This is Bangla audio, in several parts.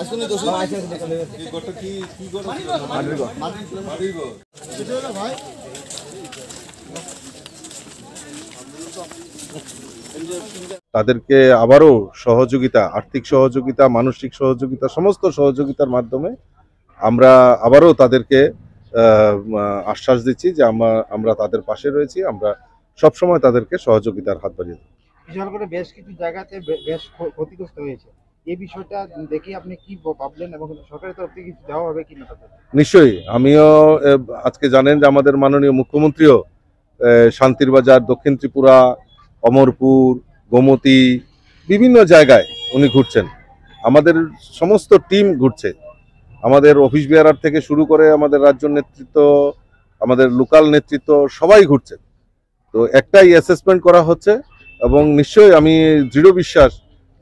আসলে দোষ কি গটো কি কি গটো মারিব সেটা হলো ভাই তাদেরকে আবারও সহযোগিতা, আর্থিক সহযোগিতা, মানসিক সহযোগিতা, সমস্ত সহযোগিতার মাধ্যমে আমরা আবারও তাদেরকে আশ্বাস দিচ্ছি যে আমরা তাদের পাশে রয়েছি। আমরা সবসময় তাদেরকে সহযোগিতার হাত বাড়িয়ে দেব। বিশাল করে বেশ কিছু জায়গাতে বেশ ক্ষতিগ্রস্ত হয়েছে, এই বিষয়টা দেখে আপনি কি ভাবলেন এবং সরকারের তরফ থেকে কিছু দেওয়া হবে কিনা? নিশ্চয়ই, আমিও আজকে জানেন যে আমাদের মাননীয় মুখ্যমন্ত্রীও শান্তির বাজার, দক্ষিণ ত্রিপুরা, অমরপুর, গোমতী বিভিন্ন জায়গায় উনি ঘুরছেন। আমাদের সমস্ত টিম ঘুরছে, আমাদের অফিস বিয়ারার থেকে শুরু করে আমাদের রাজ্য নেতৃত্ব, আমাদের লোকাল নেতৃত্ব সবাই ঘুরছে। তো একটাই অ্যাসেসমেন্ট করা হচ্ছে এবং নিশ্চয়ই আমি দৃঢ় বিশ্বাস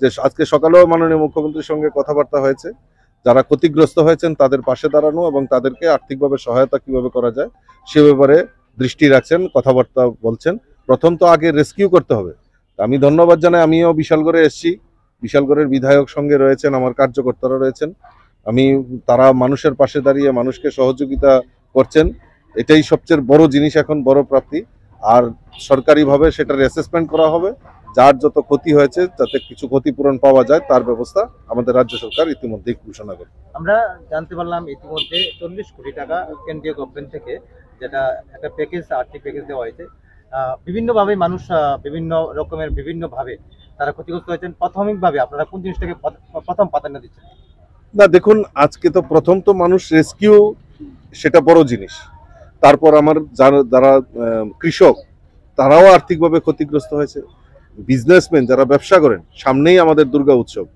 যে আজকে সকালেও মাননীয় মুখ্যমন্ত্রীর সঙ্গে কথাবার্তা হয়েছে, যারা ক্ষতিগ্রস্ত হয়েছেন তাদের পাশে দাঁড়ানো এবং তাদেরকে আর্থিকভাবে সহায়তা কিভাবে করা যায় সে ব্যাপারে দৃষ্টি রাখছেন, কথাবার্তা বলছেন। প্রথম তো আগে রেস্কিউ করতে হবে। আমি ধন্যবাদ জানাই, আমিও বিশালগড়ে এসেছি, বিশালগড়ের বিধায়ক সঙ্গে রয়েছেন, আমার কার্যকর্তারা রয়েছেন, তারা মানুষের পাশে দাঁড়িয়ে মানুষকে সহযোগিতা করছেন। এটাই সবচেয়ে বড় জিনিস, এখন বড় প্রাপ্তি। আর সরকারিভাবে সেটার অ্যাসেসমেন্ট করা হবে, যার যত ক্ষতি হয়েছে যাতে কিছু ক্ষতিপূরণ পাওয়া যায় তার ব্যবস্থা আমাদের রাজ্য সরকার ইতিমধ্যেই ঘোষণা করে। আমরা জানতে পারলাম ইতিমধ্যে 40 কোটি টাকা কেন্দ্রীয় গভর্নমেন্ট থেকে যেটা একটা প্যাকেজ, আর্থিক প্যাকেজ দেওয়া হয়েছে। বিভিন্নভাবে মানুষ বিভিন্ন রকমের বিভিন্নভাবে তারা ক্ষতিগ্রস্ত হয়েছেন। প্রাথমিকভাবে আপনারা কোন জিনিসটাকে প্রথম প্রাধান্য দিচ্ছেন? না দেখুন, আজকে তো প্রথম তো মানুষ রেস্কিউ, সেটা বড় জিনিস। তারপর আমার যারা কৃষক তারাও আর্থিকভাবে ক্ষতিগ্রস্ত হয়েছে, বিজনেসম্যান যারা ব্যবসা করেন, সামনেই আমাদের দুর্গা উৎসব,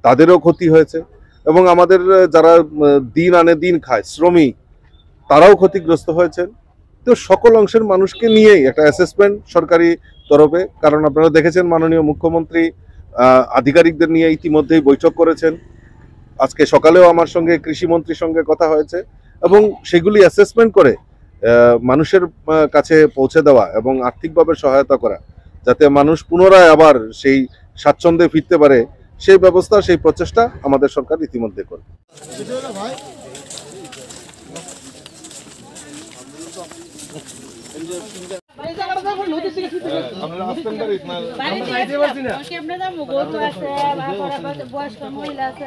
তাদেরও ক্ষতি হয়েছে এবং আমাদের যারা দিন আনে দিন খায় শ্রমিক তারাও ক্ষতিগ্রস্ত হয়েছেন। তো সকল অংশের মানুষকে নিয়েই একটা অ্যাসেসমেন্ট সরকারি তরফে, কারণ আপনারা দেখেছেন মাননীয় মুখ্যমন্ত্রী আধিকারিকদের নিয়ে ইতিমধ্যেই বৈঠক করেছেন। আজকে সকালেও আমার সঙ্গে কৃষিমন্ত্রীর সঙ্গে কথা হয়েছে এবং সেগুলি অ্যাসেসমেন্ট করে মানুষের কাছে পৌঁছে দেওয়া এবং আর্থিকভাবে সহায়তা করা, যাতে মানুষ পুনরায় আবার সেই স্বাচ্ছন্দ্যে ফিরতে পারে, সেই ব্যবস্থা, সেই প্রচেষ্টা আমাদের সরকার ইতিমধ্যে করবে। বয়স্ক মহিলা আছে।